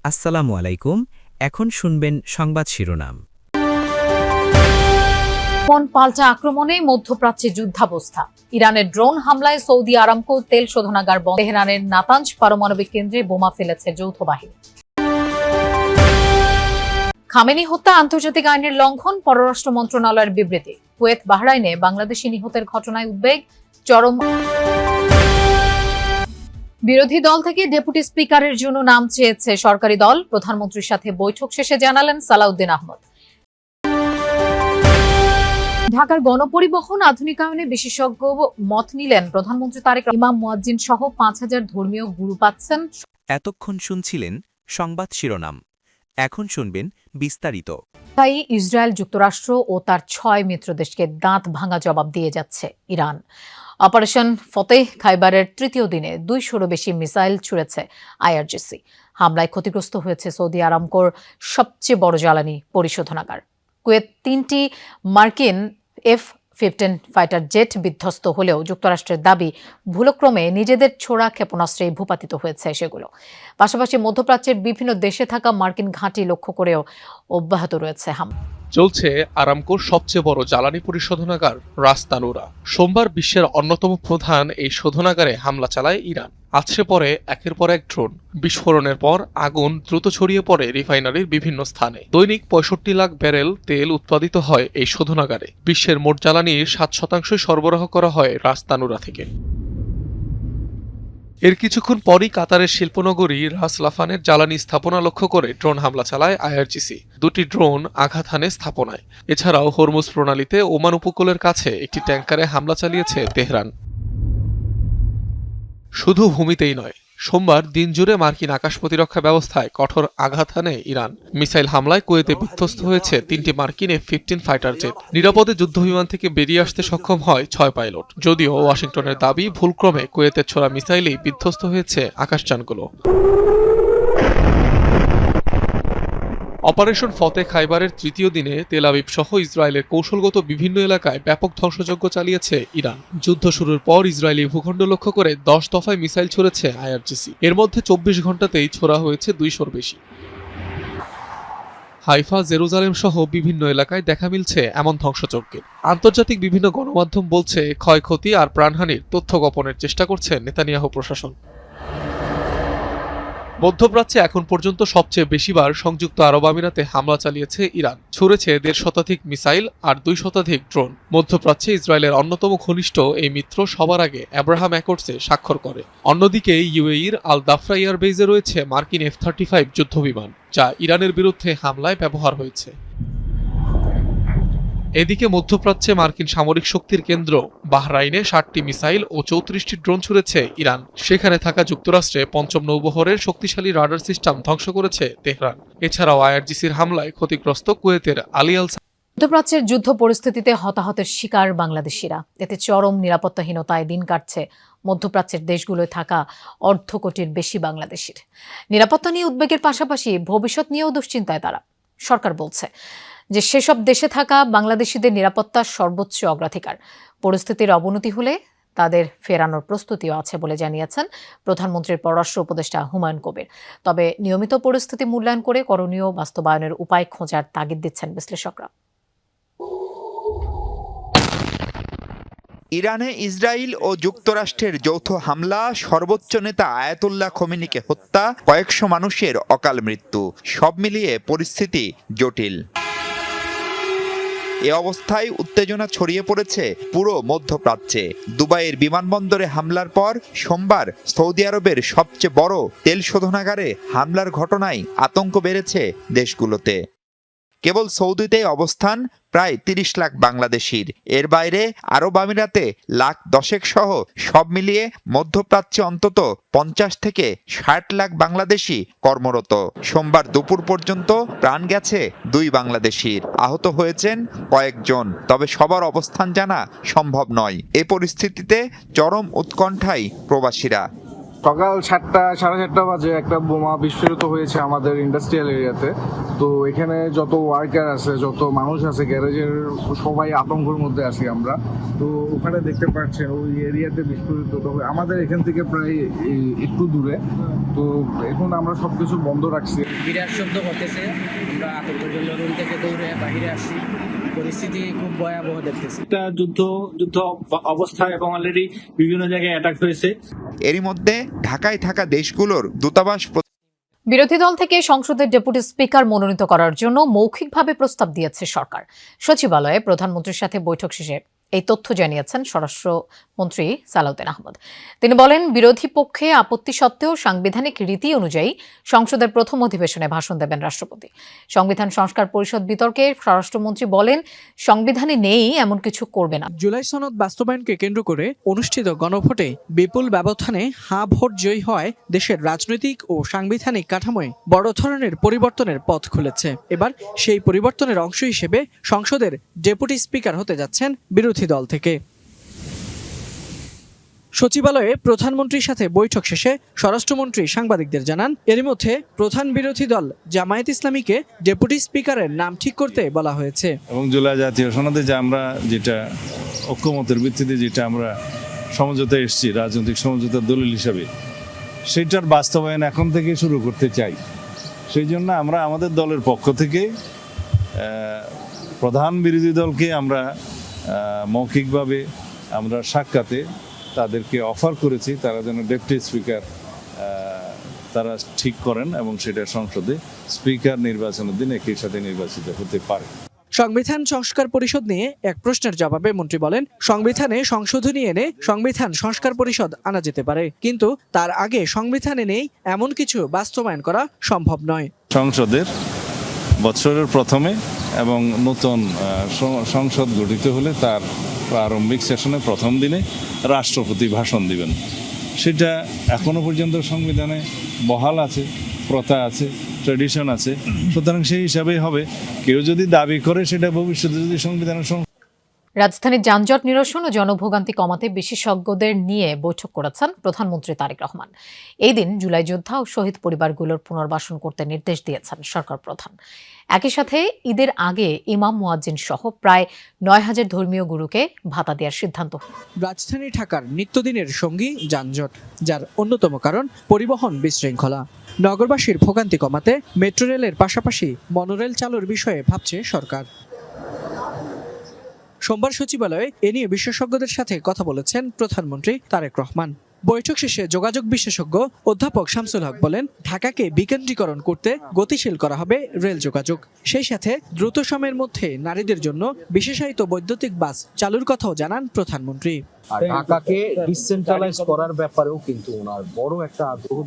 আসসালামু আলাইকুম। এখন শুনবেন সংবাদ শিরোনাম। পাল্টা আক্রমণে মধ্যপ্রাচ্যে যুদ্ধাবস্থা। ইরানের ড্রোন হামলায় সৌদি আরামকো তেল শোধনাগার বন্ধ। তেহরানের নাতাঞ্জ পারমাণবিক কেন্দ্রে বোমা ফেলেছে যৌথ বাহিনী। খামেনি হত্যা আন্তর্জাতিক আইনের লঙ্ঘন, পররাষ্ট্র মন্ত্রণালয়ের বিবৃতি। কুয়েত বাহরাইনে বাংলাদেশি নিহতের ঘটনায় উদ্বেগ, চরম। বিরোধী দল থেকে ডেপুটি স্পিকারের জন্য নাম চেয়েছে সরকারি দল। প্রধানমন্ত্রীর সাথে বৈঠক শেষে জানালেন সালাউদ্দিন আহমদ। ঢাকার গণপরিবহন আধুনিকায়নে বিশেষজ্ঞ মত নিলেন প্রধানমন্ত্রী তারেক রহমান। ইমাম মুয়াজ্জিন সহ ৫,০০০ ধর্মীয় গুরু পাচ্ছেন। এতক্ষণ শুনছিলেন সংবাদ শিরোনাম। এখন শুনবেন বিস্তারিত। তাই ইসরায়েল, যুক্তরাষ্ট্র ও তার ৬ মিত্র দেশকে দাঁত ভাঙা জবাব দিয়ে যাচ্ছে ইরান। অপারেশন ফতেহ খাইবারের তৃতীয় দিনে ২০০-রও বেশি মিসাইল ছুড়েছে আইআরজিসি। হামলায় ক্ষতিগ্রস্ত হয়েছে সৌদি আরামকোর সবচেয়ে বড় জ্বালানি পরিশোধনাগার। কুয়েত ৩টি মার্কিন F-15 ফাইটার জেট বিধ্বস্ত হলেও যুক্তরাষ্ট্রের দাবি ভুলক্রমে নিজেদের ছোড়া ক্ষেপণাস্ত্রে ভূপাতিত হয়েছে সেগুলো। পাশাপাশি মধ্যপ্রাচ্যের বিভিন্ন দেশে থাকা মার্কিন ঘাঁটি লক্ষ্য করেও অব্যাহত রয়েছে হামলা। চলছে আরামকোর সবচেয়ে বড় জ্বালানি পরিশোধনাগার রাস তানুরা। সোমবার বিশ্বের অন্যতম প্রধান এই শোধনাগারে হামলা চালায় ইরান। আছড়ে পড়ে একের পর এক ড্রোন। বিস্ফোরণের পর আগুন দ্রুত ছড়িয়ে পড়ে রিফাইনারির বিভিন্ন স্থানে। দৈনিক ৬৫ লাখ ব্যারেল তেল উৎপাদিত হয় এই শোধনাগারে। বিশ্বের মোট জ্বালানির ৭% সরবরাহ করা হয় রাস তানুরা থেকে। এর কিছুক্ষণ পরই কাতারের শিল্পনগরী রাস লাফানের জ্বালানি স্থাপনা লক্ষ্য করে ড্রোন হামলা চালায় আইআরজিসি। ২টি ড্রোন আঘাত হানে স্থাপনায়। এছাড়াও হরমুজ প্রণালীতে ওমান উপকূলের কাছে একটি ট্যাঙ্কারে হামলা চালিয়েছে তেহরান। শুধু ভূমিতেই নয়, সোমবার দিনজুড়ে মার্কিন আকাশ প্রতিরক্ষা ব্যবস্থায় কঠোর আঘাত হানে ইরান। মিসাইল হামলায় কুয়েতে বিধ্বস্ত হয়েছে ৩টি মার্কিন F-15 ফাইটার জেট। নিরাপদে যুদ্ধবিমান থেকে বেরিয়ে আসতে সক্ষম হয় ৬ পাইলট। যদিও ওয়াশিংটনের দাবি ভুলক্রমে কুয়েতের ছোড়া মিসাইলেই বিধ্বস্ত হয়েছে আকাশযানগুলো। অপারেশন ফতে খাইবারের তৃতীয় দিনে তেল আবিব সহ ইসরায়েলের কৌশলগত বিভিন্ন এলাকায় ব্যাপক ধ্বংসযজ্ঞ চালিয়েছে ইরান। যুদ্ধ শুরুর পর ইসরায়েলি ভূখণ্ড লক্ষ্য করে ১০ দফায় মিসাইল ছুড়েছে আইআরজিসি। এর মধ্যে ২৪ ঘণ্টাতেই ছোড়া হয়েছে ২০০-র বেশি। হাইফা, জেরুজালেম সহ বিভিন্ন এলাকায় দেখা মিলছে এমন ধ্বংসযজ্ঞের। আন্তর্জাতিক বিভিন্ন গণমাধ্যম বলছে ক্ষয়ক্ষতি আর প্রাণহানির তথ্য গোপনের চেষ্টা করছে নেতানিয়াহু প্রশাসন। মধ্যপ্রাচ্যে এখন পর্যন্ত সবচেয়ে বেশিবার সংযুক্ত আরব আমিরাতে হামলা চালিয়েছে ইরান। ছুড়েছে ১.৫ শতাধিক মিসাইল আর ২ শতাধিক ড্রোন। মধ্যপ্রাচ্যে ইসরায়েলের অন্যতম ঘনিষ্ঠ এই মিত্র সবার আগে অ্যাব্রাহাম অ্যাকর্ডসে স্বাক্ষর করে। অন্যদিকে ইউএইর আল দাফরা এয়ারবেইজে রয়েছে মার্কিন F-35 যুদ্ধবিমান, যা ইরানের বিরুদ্ধে হামলায় ব্যবহার হয়েছে। এদিকে মধ্যপ্রাচ্যে মার্কিন সামরিক শক্তির কেন্দ্র বাহরাইনে ৬০টি মিসাইল ও ৩৪টি ড্রোন ছুড়েছে ইরান। সেখানে থাকা যুক্তরাষ্ট্রে ৫ম নৌবহরের শক্তিশালী রাডার সিস্টেম ধ্বংস করেছে তেহরান। এছাড়াও আইআরজিসির হামলায় ক্ষতিগ্রস্ত কুয়েতের আলী আল। মধ্যপ্রাচ্যের যুদ্ধ পরিস্থিতিতে হতাহতের শিকার বাংলাদেশিরা। এতে চরম নিরাপত্তাহীনতায় দিন কাটছে মধ্যপ্রাচ্যের দেশগুলোয় থাকা ১/২ কোটির বেশি বাংলাদেশির। নিরাপত্তা নিয়ে উদ্বেগের পাশাপাশি ভবিষ্যৎ নিয়েও দুশ্চিন্তায় তারা। সরকার বলছে যে সেসব দেশে থাকা বাংলাদেশিদের নিরাপত্তার সর্বোচ্চ অগ্রাধিকার। পরিস্থিতির অবনতি হলে তাদের ফেরানোর প্রস্তুতিও আছে বলে জানিয়েছেন প্রধানমন্ত্রীর পররাষ্ট্র উপদেষ্টা হুমায়ুন কবির। তবে নিয়মিত পরিস্থিতি মূল্যায়ন করে করণীয় বাস্তবায়নের উপায় খোঁজার তাগিদ দিচ্ছেন বিশ্লেষকরা। ইরানে ইসরায়েল ও যুক্তরাষ্ট্রের যৌথ হামলা, সর্বোচ্চ নেতা আয়াতুল্লাহ খোমেনিকে হত্যা, কয়েকশো মানুষের অকাল মৃত্যু, সব মিলিয়ে পরিস্থিতি জটিল। এ অবস্থায় উত্তেজনা ছড়িয়ে পড়েছে পুরো মধ্যপ্রাচ্যে। দুবাইয়ের বিমানবন্দরে হামলার পর সোমবার সৌদি আরবের সবচেয়ে বড় তেল শোধনাগারে হামলার ঘটনায় আতঙ্ক বেড়েছে দেশগুলোতে। কেবল সৌদিতে অবস্থান প্রায় ৩০ লাখ বাংলাদেশির। এর বাইরে আরব আমিরাতে লাখ ১০ সহ সব মিলিয়ে মধ্যপ্রাচ্যে অন্তত ৫০ থেকে ৬০ লাখ বাংলাদেশি কর্মরত। সোমবার দুপুর পর্যন্ত প্রাণ গেছে ২ বাংলাদেশির, আহত হয়েছেন কয়েকজন। তবে সবার অবস্থান জানা সম্ভব নয়। এ পরিস্থিতিতে চরম উৎকণ্ঠায় প্রবাসীরা। সকাল 7টা সাড়ে 7টা বাজে একটা বোমা বিস্ফোরিত হয়েছে আমাদের ইন্ডাস্ট্রিয়াল এরিয়াতে। তো এখানে যত ওয়ার্কার আছে, যত মানুষ আছে গ্যারেজের, সবাই আতঙ্কের মধ্যে আছি আমরা। তো ওখানে দেখতে পাচ্ছেন ওই এরিয়াতে বিস্ফোরিত, তবে আমাদের এখান থেকে প্রায় একটু দূরে। তো এখন আমরা সবকিছু বন্ধ রাখছি। বিরাট শব্দ করতেছে, আমরা আতঙ্কের জন্য রুম থেকে দৌড়ে বাইরে আসছি। পরিস্থিতি খুব ভয়াবহ দেখতেছি। একটা যুদ্ধ অবস্থা এবং অলরেডি বিভিন্ন জায়গায় অ্যাটাক হয়েছে। এরই মধ্যে ঢাকায় থাকা দেশগুলোর দূতাবাস বিরোধী দল থেকে সংসদের ডেপুটি স্পিকার মনোনীত করার জন্য মৌখিকভাবে প্রস্তাব দিয়েছে সরকার। সচিবালয়ে প্রধানমন্ত্রীর সাথে বৈঠক শেষে এই তথ্য জানিয়েছেন স্বরাষ্ট্রমন্ত্রী সালাউদ্দিন আহমদ। তিনি বলেন, বিরোধী পক্ষে আপত্তি সত্ত্বেও সাংবিধানিক রীতি অনুযায়ী সংসদের প্রথম অধিবেশনে ভাষণ দেবেন রাষ্ট্রপতি। সংবিধান সংস্কার পরিষদ বিতর্কে স্বরাষ্ট্রমন্ত্রী বলেন, সংবিধানে নেই এমন কিছু করবে না। জুলাই সনদ বাস্তবায়নকে কেন্দ্র করে অনুষ্ঠিত গণভোটে বিপুল ব্যবধানে হাঁ ভোট জয়ী হওয়ায় দেশের রাজনৈতিক ও সাংবিধানিক কাঠামোয় বড় ধরনের পরিবর্তনের পথ খুলেছে। এবার সেই পরিবর্তনের অংশ হিসেবে সংসদের ডেপুটি স্পিকার হতে যাচ্ছেন বিরোধী দল থেকে। সচিবালয়ে প্রধানমন্ত্রীর সাথে বৈঠক শেষে স্বরাষ্ট্রমন্ত্রী সাংবাদিকদের জানান, এর মধ্যে প্রধান বিরোধী দল জামায়াত ইসলামীকে ডেপুটি স্পিকারের নাম ঠিক করতে বলা হয়েছে। এবং জুলাই জাতীয় সনদে যে আমরা যেটা ঐক্যমতের ভিত্তিতে যেটা আমরা সমঝোতায় এসেছি রাজনৈতিক সমঝোতার দলিল হিসাবে, সেটার বাস্তবায়ন এখন থেকে শুরু করতে চাই। সেই জন্য আমরা আমাদের দলের পক্ষ থেকে প্রধান বিরোধী দলকে আমরা মৌখিকভাবে আমরা সাক্ষাতে তাদেরকে অফার করেছি তারা যেন ডেপুটি স্পিকার তারা ঠিক করেন এবং সেটা সংসদে স্পিকার নির্বাচনের দিন একই সাথে নির্বাচিত হতে পারে। সংবিধান সংস্কার পরিষদ নিয়ে এক প্রশ্নের জবাবে মন্ত্রী বলেন, সংবিধানে সংশোধনী এনে সংবিধান সংস্কার পরিষদ আনা যেতে পারে, কিন্তু তার আগে সংবিধানে নেই এমন কিছু বাস্তবায়ন করা সম্ভব নয়। সংসদের বছরের প্রথমে এবং নতুন সংসদ গঠিত হলে তার প্রারম্ভিক সেশনে প্রথম দিনে রাষ্ট্রপতি ভাষণ দিবেন। সেটা এখনো পর্যন্ত সংবিধানে বহাল আছে, প্রথা আছে, ট্র্যাডিশন আছে। সুতরাং সেই হিসাবেই হবে। কেউ যদি দাবি করে সেটা ভবিষ্যতে যদি সংবিধানের রাজধানীর যানজট নিরসন ও জনভোগান্তি কমাতে বিশেষজ্ঞদের নিয়ে বৈঠক করেছেন প্রধানমন্ত্রী তারেক রহমান। এই দিন জুলাই যোদ্ধা ও শহীদ পরিবারগুলোর পুনর্বাসন করতে নির্দেশ দিয়েছেন সরকার প্রধান। একই সাথে ঈদের আগে ইমাম মুয়াজ্জিন সহ প্রায় ৯,০০০ ধর্মীয় গুরুকে ভাতা দেওয়ার সিদ্ধান্ত। রাজধানী ঢাকার নিত্যদিনের সঙ্গী যানজট, যার অন্যতম কারণ পরিবহন বিশৃঙ্খলা। নগরবাসীর ভোগান্তি কমাতে মেট্রো রেলের পাশাপাশি মনোরেল চালুর বিষয়ে ভাবছে সরকার। সোমবার সচিবালয়ে এ নিয়ে বিশেষজ্ঞদের সাথে কথা বলেছেন প্রধানমন্ত্রী তারেক রহমান। বৈঠক শেষে যোগাযোগ বিশেষজ্ঞ অধ্যাপক শামসুল হক বলেন, ঢাকাকে বিকেন্দ্রীকরণ করতে গতিশীল করা হবে রেল যোগাযোগ। সেই সাথে দ্রুত সময়ের মধ্যে নারীদের জন্য বিশেষায়িত বৈদ্যুতিক বাস চালুর কথাও জানান প্রধানমন্ত্রী। আর ঢাকাকে ডিসেন্ট্রালাইজ করার ব্যাপারেও কিন্তু ওনার বড় একটা আগ্রহ